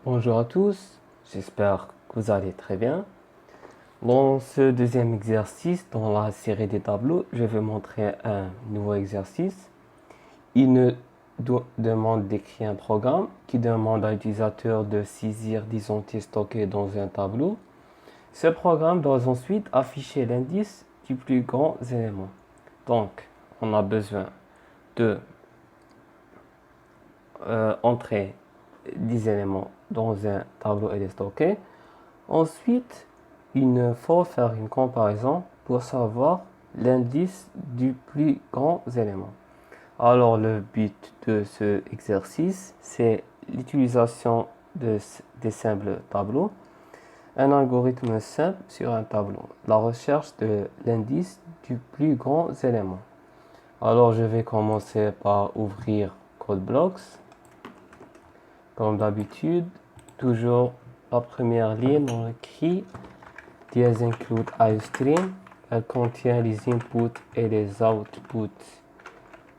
Bonjour à tous, j'espère que vous allez très bien. Dans ce deuxième exercice, dans la série des tableaux, je vais montrer un nouveau exercice. Il nous demande d'écrire un programme qui demande à l'utilisateur de saisir des entiers stockés dans un tableau. Ce programme doit ensuite afficher l'indice du plus grand élément. Donc, on a besoin de entrer des éléments dans un tableau et les stocker. Ensuite, il nous faut faire une comparaison pour savoir l'indice du plus grand élément. Alors, le but de ce exercice, c'est l'utilisation des simples tableaux, un algorithme simple sur un tableau, la recherche de l'indice du plus grand élément. Alors, je vais commencer par ouvrir CodeBlocks. Comme d'habitude, toujours la première ligne, on écrit dièse include iostream. Elle contient les inputs et les outputs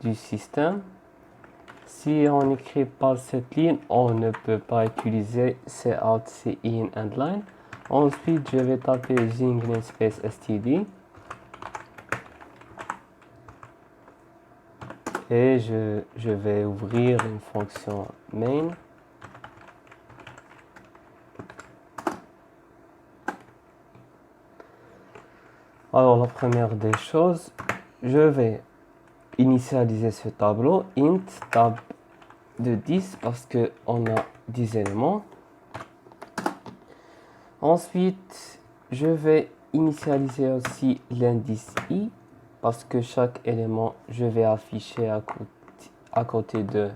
du système. Si on n'écrit pas cette ligne, on ne peut pas utiliser cout, cin, and line. Ensuite, je vais taper using namespace std. Et je vais ouvrir une fonction main. Alors, la première des choses, je vais initialiser ce tableau int tab de 10 parce qu'on a 10 éléments. Ensuite, je vais initialiser aussi l'indice i parce que chaque élément, je vais afficher à côté de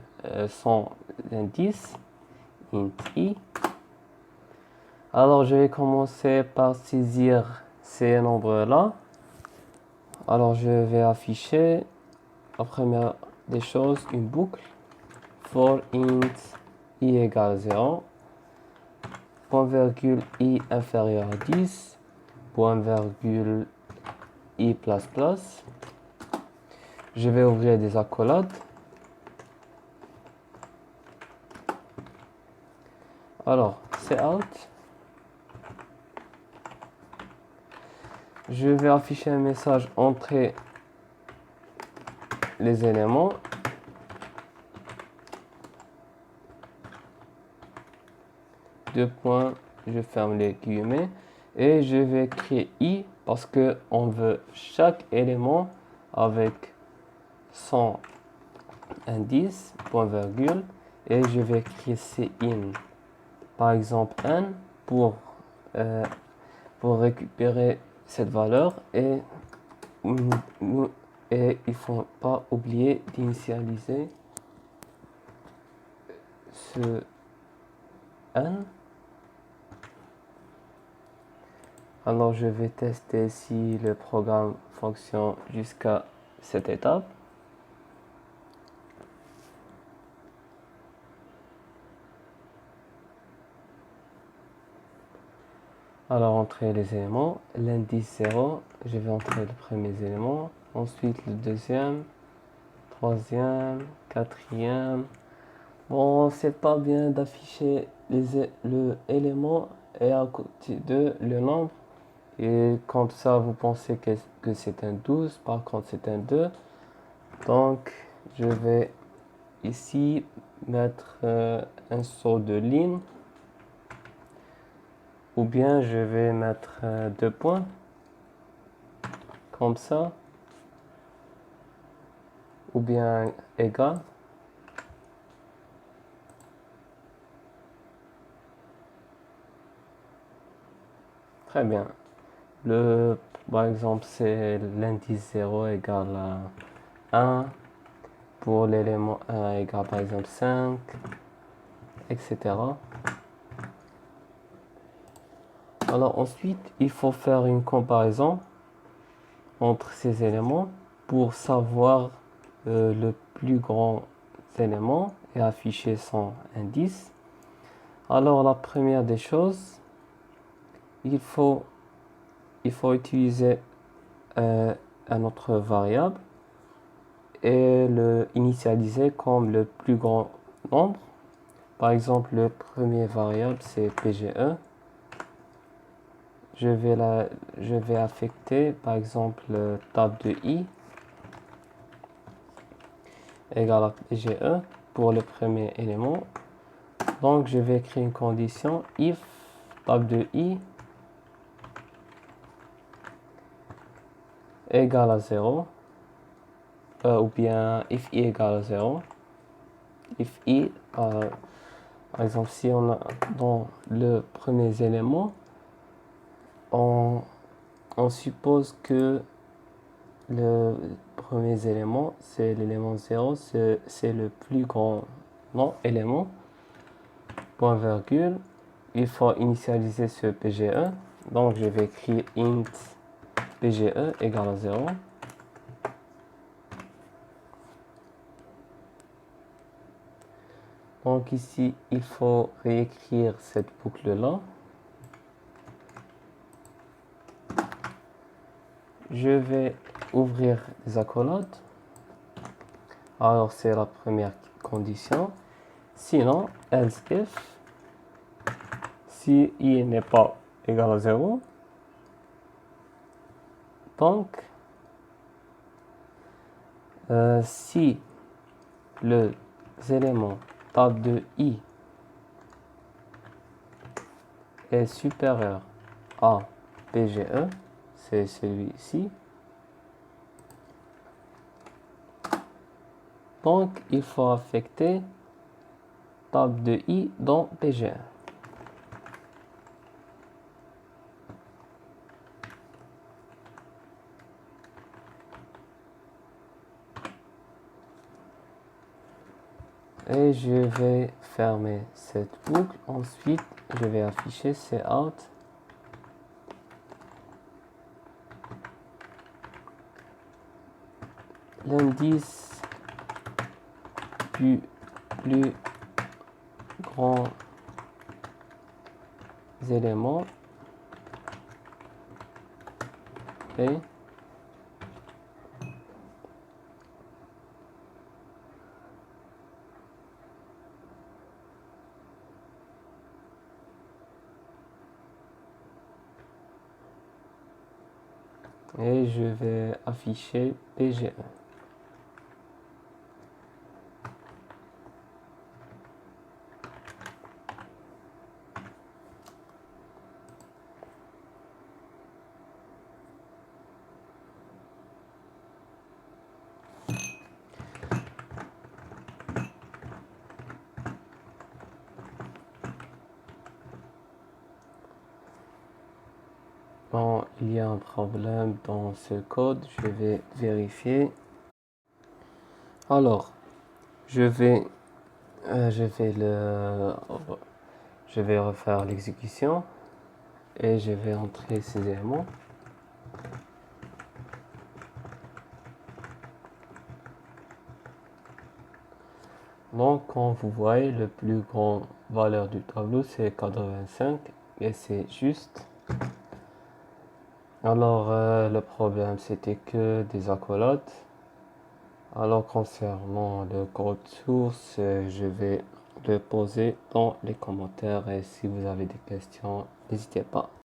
son indice, int i. Alors, je vais commencer par saisir ces nombres-là. Alors, je vais afficher la première des choses, une boucle for int i égale 0, point virgule i inférieur à 10, point virgule i plus plus. Je vais ouvrir des accolades. Alors, cout. Je vais afficher un message entrer les éléments. Deux points, je ferme les guillemets et je vais créer i parce que on veut chaque élément avec son indice, point virgule, et je vais créer cin, par exemple n, pour récupérer cette valeur et il ne faut pas oublier d'initialiser ce n. Alors je vais tester si le programme fonctionne jusqu'à cette étape. Alors entrer les éléments, l'indice 0, je vais entrer le premier élément, ensuite le deuxième, troisième, quatrième. Bon, c'est pas bien d'afficher le élément et à côté de le nombre. Et comme ça, vous pensez que c'est un 12, par contre c'est un 2. Donc, je vais ici mettre un saut de ligne. Ou bien je vais mettre 2 points. Comme ça. Ou bien égal. Très bien. Par exemple, c'est l'indice 0 égale à 1. Pour l'élément 1 égale par exemple 5, etc. Alors ensuite, il faut faire une comparaison entre ces éléments pour savoir le plus grand élément et afficher son indice. Alors la première des choses, il faut utiliser un autre variable et le initialiser comme le plus grand nombre. Par exemple, le premier variable, c'est PGE. Je vais affecter, par exemple, table de I égale à PGE pour le premier élément. Donc, je vais créer une condition if table de I égale à 0, ou bien if I égale à 0. If I, par exemple, si on a dans le premier élément, on suppose que le premier élément, c'est l'élément 0, c'est le plus grand non-élément, point virgule. Il faut initialiser ce PGE. Donc, je vais écrire int PGE égale à 0. Donc, ici, il faut réécrire cette boucle-là. Je vais ouvrir les accolades. Alors, c'est la première condition. Sinon, else if, si I n'est pas égal à 0, donc, si le élément table de I est supérieur à PGE, c'est celui-ci, donc il faut affecter table de I dans PGE. Et je vais fermer cette boucle. Ensuite, je vais afficher cout. L'indice du plus grand élément est et je vais afficher PGE. Bon, il y a un problème dans ce code, je vais vérifier. Alors, je vais refaire l'exécution et je vais entrer ces éléments. Donc, comme vous voyez, le plus grand valeur du tableau, c'est 85 et c'est juste. Alors, le problème, c'était que des accolades. Alors, concernant le code source, je vais le poser dans les commentaires et si vous avez des questions, n'hésitez pas.